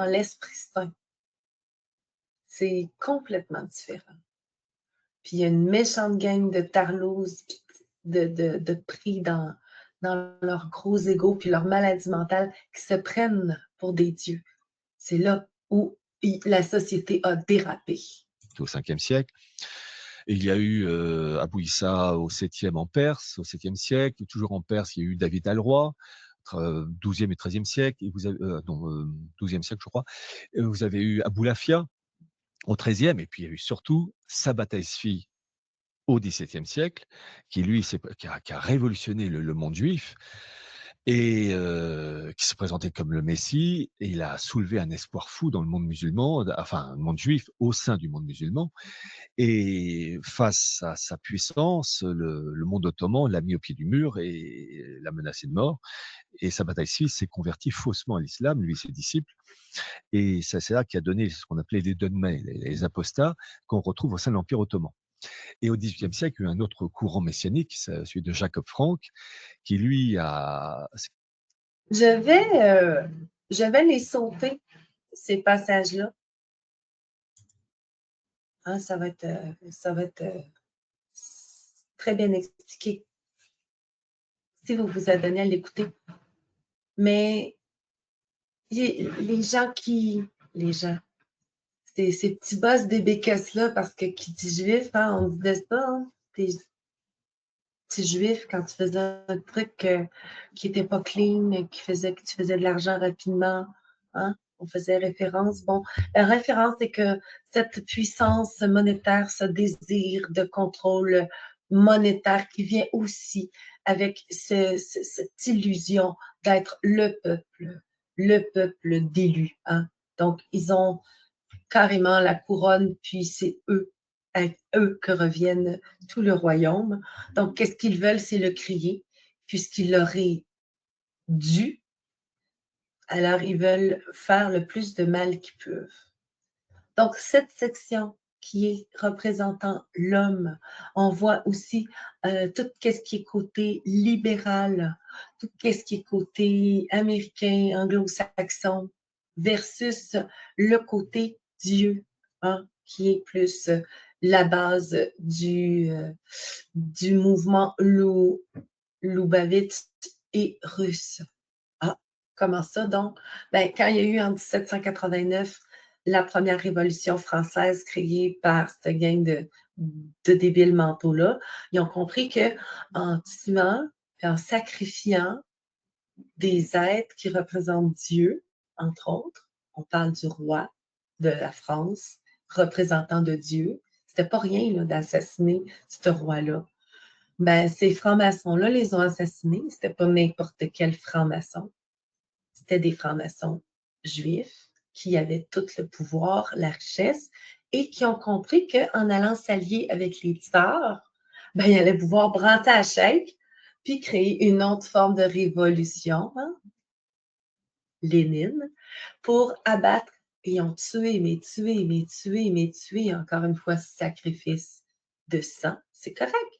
l'Esprit Saint. C'est complètement différent. Puis il y a une méchante gang de tarlouses, de pris dans leur gros ego, puis leur maladie mentale, qui se prennent pour des dieux. C'est là où la société a dérapé. Au 5e siècle. Et il y a eu Abou Issa au 7e en Perse, au 7e siècle. Toujours en Perse, il y a eu David al-Roi, 12e et 13e siècle. Et vous avez, 12e siècle, je crois. Et vous avez eu Abou Lafia au 13e. Et puis il y a eu surtout Sabata Esfi au XVIIe siècle, qui lui qui a révolutionné le monde juif et qui se présentait comme le Messie, et il a soulevé un espoir fou dans le monde musulman, enfin le monde juif au sein du monde musulman. Et face à sa puissance, le monde ottoman l'a mis au pied du mur et l'a menacé de mort. Et Sabata Esfi s'est converti faussement à l'islam, lui et ses disciples. Et c'est là qui a donné ce qu'on appelait les Dönmei, les apostats, qu'on retrouve au sein de l'Empire ottoman. Et au XVIIIe siècle, il y a eu un autre courant messianique, celui de Jacob Frank, qui lui a... Je vais les sauter, ces passages-là. Hein, ça va être très bien expliqué si vous vous adonnez à l'écouter. Mais les gens, ces petits boss des bécasses-là, parce que qui dit juif, hein, on disait ça, hein, t'es petit juif quand tu faisais un truc qui n'était pas clean, que tu faisais de l'argent rapidement, hein, on faisait référence. Bon, la référence est que cette puissance monétaire, ce désir de contrôle monétaire qui vient aussi avec cette illusion d'être le peuple d'élu. Hein. Donc, ils ont carrément la couronne, puis c'est eux, avec eux que reviennent tout le royaume. Donc, qu'est-ce qu'ils veulent, c'est le crier, puisqu'il leur est dû. Alors, ils veulent faire le plus de mal qu'ils peuvent. Donc, cette section qui est représentant l'homme, on voit aussi tout ce qui est côté libéral, tout ce qui est côté américain, anglo-saxon, versus le côté Dieu, hein, qui est plus la base du mouvement Loubavitch et russe. Ah, comment ça donc? Ben, quand il y a eu en 1789 la première révolution française créée par cette gang de débiles mentaux-là, ils ont compris qu'en tuant et en sacrifiant des êtres qui représentent Dieu, entre autres, on parle du roi de la France, représentant de Dieu, c'était pas rien d'assassiner ce roi-là. Ben, ces francs-maçons-là les ont assassinés, c'était pas n'importe quel franc-maçon. C'était des francs-maçons juifs qui avaient tout le pouvoir, la richesse, et qui ont compris qu'en allant s'allier avec les tsars, ben, ils allaient pouvoir branter à chèque, puis créer une autre forme de révolution, hein, Lénine, pour abattre, et ont tué, mais tué, mais tué, mais tué, encore une fois, sacrifice de sang, c'est correct.